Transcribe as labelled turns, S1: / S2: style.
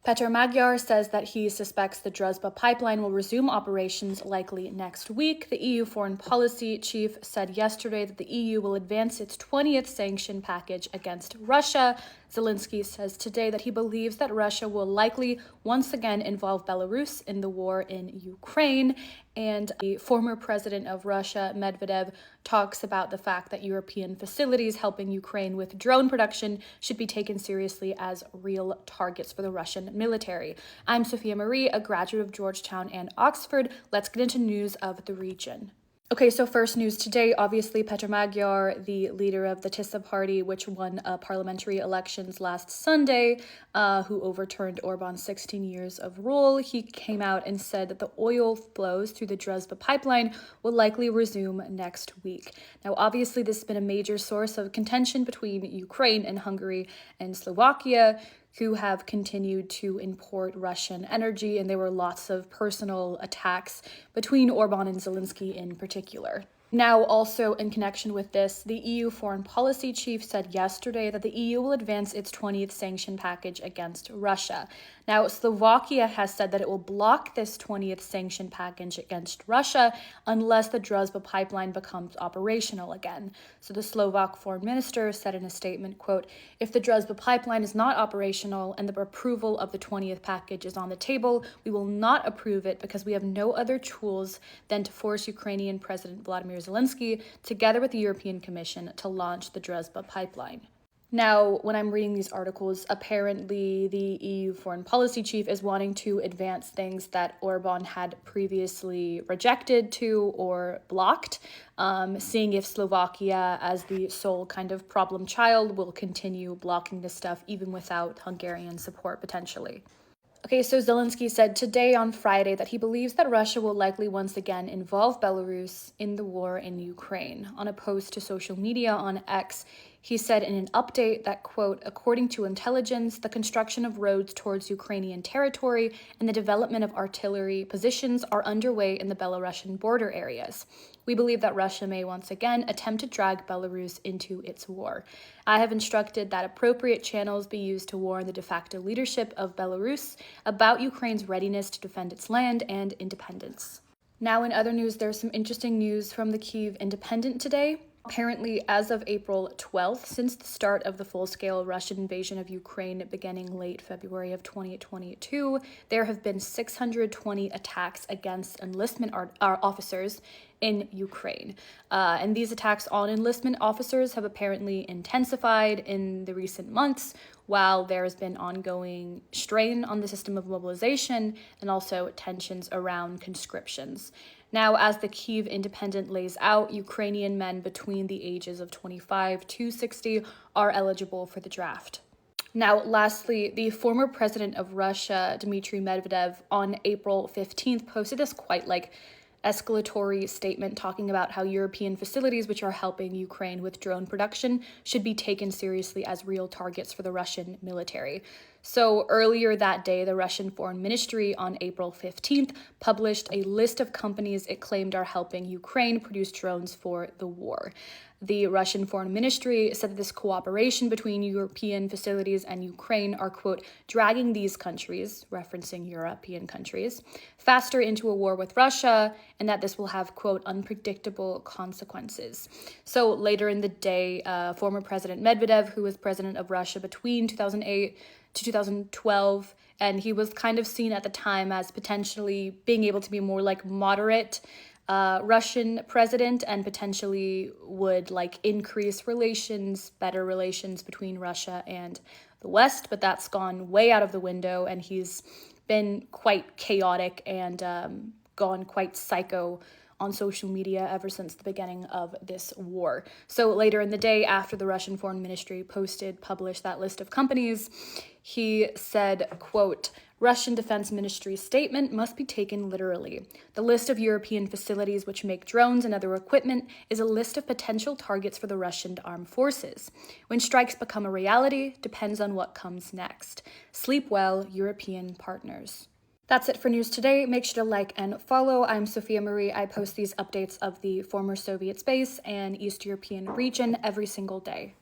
S1: Magyar says that he suspects the Druzhba pipeline will resume operations likely next week. The EU foreign policy chief said yesterday that the EU will advance its 20th sanction package against Russia. Zelensky says today that he believes that Russia will likely once again involve Belarus in the war in Ukraine. And the former president of Russia, Medvedev, talks about the fact that European facilities helping Ukraine with drone production should be taken seriously as real targets for the Russian military. I'm Sophia Marie, a graduate of Georgetown and Oxford. Let's get into news of the region. Okay, so first news today, obviously Petr Magyar, the leader of the Tisa party, which won parliamentary elections last Sunday, who overturned Orban's 16 years of rule. He came out and said that the oil flows through the Druzhba pipeline will likely resume next week. Now, obviously, this has been a major source of contention between Ukraine and Hungary and Slovakia, who have continued to import Russian energy, and there were lots of personal attacks between Orban and Zelensky in particular. Now, also in connection with this, the EU foreign policy chief said yesterday that the EU will advance its 20th sanction package against Russia. Now, Slovakia has said that it will block this 20th sanction package against Russia unless the Druzhba pipeline becomes operational again. So the Slovak foreign minister said in a statement, quote, "If the Druzhba pipeline is not operational and the approval of the 20th package is on the table, we will not approve it because we have no other tools than to force Ukrainian President Vladimir Zelensky, together with the European Commission, to launch the Druzhba pipeline." Now, when I'm reading these articles, apparently the EU foreign policy chief is wanting to advance things that Orban had previously rejected to or blocked, seeing if Slovakia, as the sole kind of problem child, will continue blocking this stuff even without Hungarian support potentially. Okay, so Zelensky said today on Friday that he believes that Russia will likely once again involve Belarus in the war in Ukraine. On a post to social media on X, he said in an update that, quote, "According to intelligence, the construction of roads towards Ukrainian territory and the development of artillery positions are underway in the Belarusian border areas. We believe that Russia may once again attempt to drag Belarus into its war. I have instructed that appropriate channels be used to warn the de facto leadership of Belarus about Ukraine's readiness to defend its land and independence." Now, in other news, there's some interesting news from the Kyiv Independent today. Apparently, as of April 12th, since the start of the full-scale Russian invasion of Ukraine beginning late February of 2022, there have been 620 attacks against enlistment officers in Ukraine. And these attacks on enlistment officers have apparently intensified in the recent months, while there has been ongoing strain on the system of mobilization and also tensions around conscriptions. Now, as the Kyiv Independent lays out, Ukrainian men between the ages of 25 to 60 are eligible for the draft. Now, lastly, the former president of Russia, Dmitry Medvedev, on April 15th posted this quite escalatory statement talking about how European facilities which are helping Ukraine with drone production should be taken seriously as real targets for the Russian military. So earlier that day, the Russian Foreign Ministry on April 15th published a list of companies it claimed are helping Ukraine produce drones for the war. The Russian Foreign Ministry said that this cooperation between European facilities and Ukraine are, quote, "dragging these countries," referencing European countries, "faster into a war with Russia, and that this will have, quote, "unpredictable consequences." So later in the day, former President Medvedev, who was president of Russia between 2008 to 2012, and he was kind of seen at the time as potentially being able to be more moderate Russian president, and potentially would increase relations, better relations between Russia and the West, but that's gone way out of the window, and he's been quite chaotic and gone quite psycho on social media ever since the beginning of this war. So later in the day, after the Russian Foreign Ministry published that list of companies, he said, quote, "Russian Defense Ministry's statement must be taken literally. The list of European facilities which make drones and other equipment is a list of potential targets for the Russian armed forces. When strikes become a reality, depends on what comes next. Sleep well, European partners." That's it for news today. Make sure to like and follow. I'm Sophia Marie. I post these updates of the former Soviet space and East European region every single day.